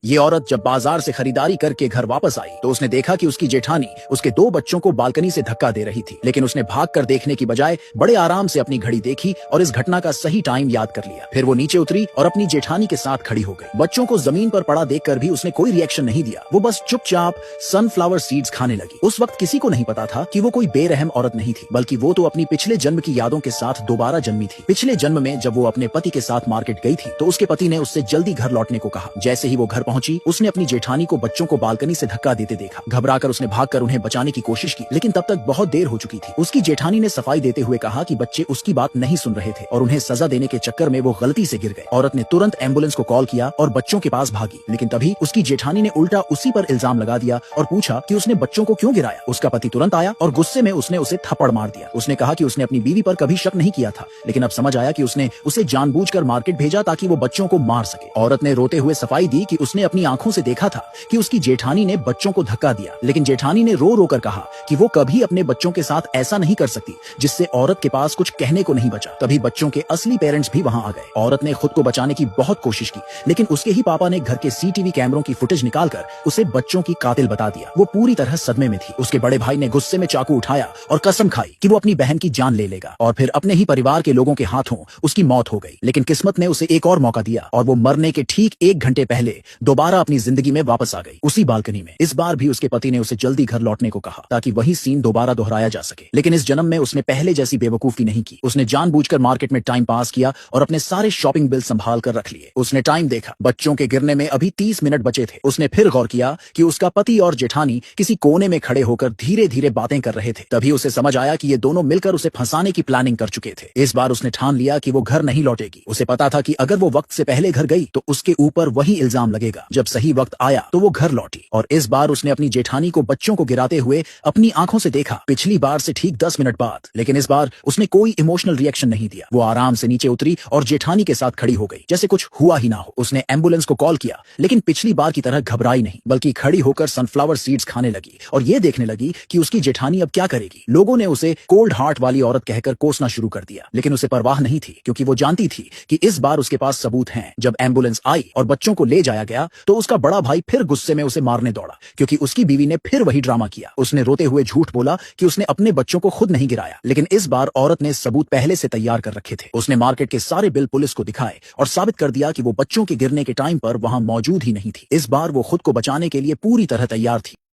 ये औरत जब बाजार से खरीदारी करके घर वापस आई तो उसने देखा कि उसकी जेठानी उसके दो बच्चों को बालकनी से धक्का दे रही थी, लेकिन उसने भागकर देखने की बजाय बड़े आराम से अपनी घड़ी देखी और इस घटना का सही टाइम याद कर लिया। फिर वो नीचे उतरी और अपनी जेठानी के साथ खड़ी हो गई। बच्चों को जमीन पर पड़ा देखकर भी उसने कोई रिएक्शन नहीं दिया, वो बस चुपचाप सनफ्लावर सीड्स खाने लगी। उस वक्त किसी को नहीं पता था कि वो कोई बेरहम औरत नहीं थी, बल्कि वो तो अपनी पिछले जन्म की यादों के साथ दोबारा जन्मी थी। पिछले जन्म में जब वो अपने पति के साथ मार्केट गई थी तो उसके पति ने उससे जल्दी घर लौटने को कहा। जैसे ही वो घर पहुंची उसने अपनी जेठानी को बच्चों को बालकनी से धक्का देते देखा। घबराकर उसने भागकर उन्हें बचाने की कोशिश की, लेकिन तब तक बहुत देर हो चुकी थी। उसकी जेठानी ने सफाई देते हुए कहा कि बच्चे उसकी बात नहीं सुन रहे थे और उन्हें सजा देने के चक्कर में वो गलती से गिर गए। औरत ने तुरंत एम्बुलेंस को कॉल किया और बच्चों के पास भागी, लेकिन तभी उसकी जेठानी ने उल्टा उसी पर इल्जाम लगा दिया और पूछा कि उसने बच्चों को क्यों गिराया। उसका पति तुरंत आया और गुस्से में उसने उसे थप्पड़ मार दिया। उसने कहा कि उसने अपनी बीवी पर कभी शक नहीं किया था, लेकिन अब समझ आया कि उसने उसे जानबूझकर मार्केट भेजा ताकि वो बच्चों को मार सके। औरत ने रोते हुए सफाई दी कि उसने अपनी आंखों से देखा था कि उसकी जेठानी ने बच्चों को धक्का दिया, लेकिन जेठानी ने रो रो कर कहा कि वो कभी अपने बच्चों के साथ ऐसा नहीं कर सकती, जिससे औरत के पास कुछ कहने को नहीं बचा। तभी बच्चों के असली पेरेंट्स भी वहां आ गए। औरत ने खुद को बचाने की बहुत कोशिश की, लेकिन उसके ही पापा ने घर के सीसीटीवी कैमरों की फुटेज निकालकर उसे बच्चों की कातिल बता दिया। वो पूरी तरह सदमे में थी। उसके बड़े भाई ने गुस्से में चाकू उठाया और कसम खाई कि वो अपनी बहन की जान ले लेगा, और फिर अपने ही परिवार के लोगों के हाथों उसकी मौत हो गई। लेकिन किस्मत ने उसे एक और मौका दिया और वो मरने के ठीक 1 घंटे पहले दोबारा अपनी जिंदगी में वापस आ गई, उसी बालकनी में। इस बार भी उसके पति ने उसे जल्दी घर लौटने को कहा ताकि वही सीन दोबारा दोहराया जा सके, लेकिन इस जन्म में उसने पहले जैसी बेवकूफी नहीं की। उसने जानबूझकर मार्केट में टाइम पास किया और अपने सारे शॉपिंग बिल संभाल कर रख लिए। उसने टाइम देखा, बच्चों के गिरने में अभी 30 मिनट बचे थे। उसने फिर गौर किया कि उसका पति और जेठानी किसी कोने में खड़े होकर धीरे धीरे बातें कर रहे थे। तभी उसे समझ आया कि ये दोनों मिलकर उसे फंसाने की प्लानिंग कर चुके थे। इस बार उसने ठान लिया कि वो घर नहीं लौटेगी। उसे पता था कि अगर वो वक्त से पहले घर गई तो उसके ऊपर वही इल्जाम लगेगा। जब सही वक्त आया तो वो घर लौटी और इस बार उसने अपनी जेठानी को बच्चों को गिराते हुए अपनी आंखों से देखा, पिछली बार से ठीक 10 मिनट बाद। लेकिन इस बार उसने कोई इमोशनल रिएक्शन नहीं दिया। वो आराम से नीचे उतरी और जेठानी के साथ खड़ी हो गई, जैसे कुछ हुआ ही ना हो। उसने एम्बुलेंस को कॉल किया, लेकिन पिछली बार की तरह घबराई नहीं, बल्कि खड़ी होकर सनफ्लावर सीड्स खाने लगी और ये देखने लगी कि उसकी जेठानी अब क्या करेगी। लोगों ने उसे कोल्ड हार्ट वाली औरत कहकर कोसना शुरू कर दिया, लेकिन उसे परवाह नहीं थी, क्योंकि वो जानती थी कि इस बार उसके पास सबूत हैं। जब एम्बुलेंस आई और बच्चों को ले जाया गया तो उसका बड़ा भाई फिर गुस्से में उसे मारने दौड़ा, क्योंकि उसकी बीवी ने फिर वही ड्रामा किया। उसने रोते हुए झूठ बोला कि उसने अपने बच्चों को खुद नहीं गिराया, लेकिन इस बार औरत ने सबूत पहले से तैयार कर रखे थे। उसने मार्केट के सारे बिल पुलिस को दिखाए और साबित कर दिया कि वो बच्चों के गिरने के टाइम पर वहां मौजूद ही नहीं थी। इस बार वो खुद को बचाने के लिए पूरी तरह तैयार थी।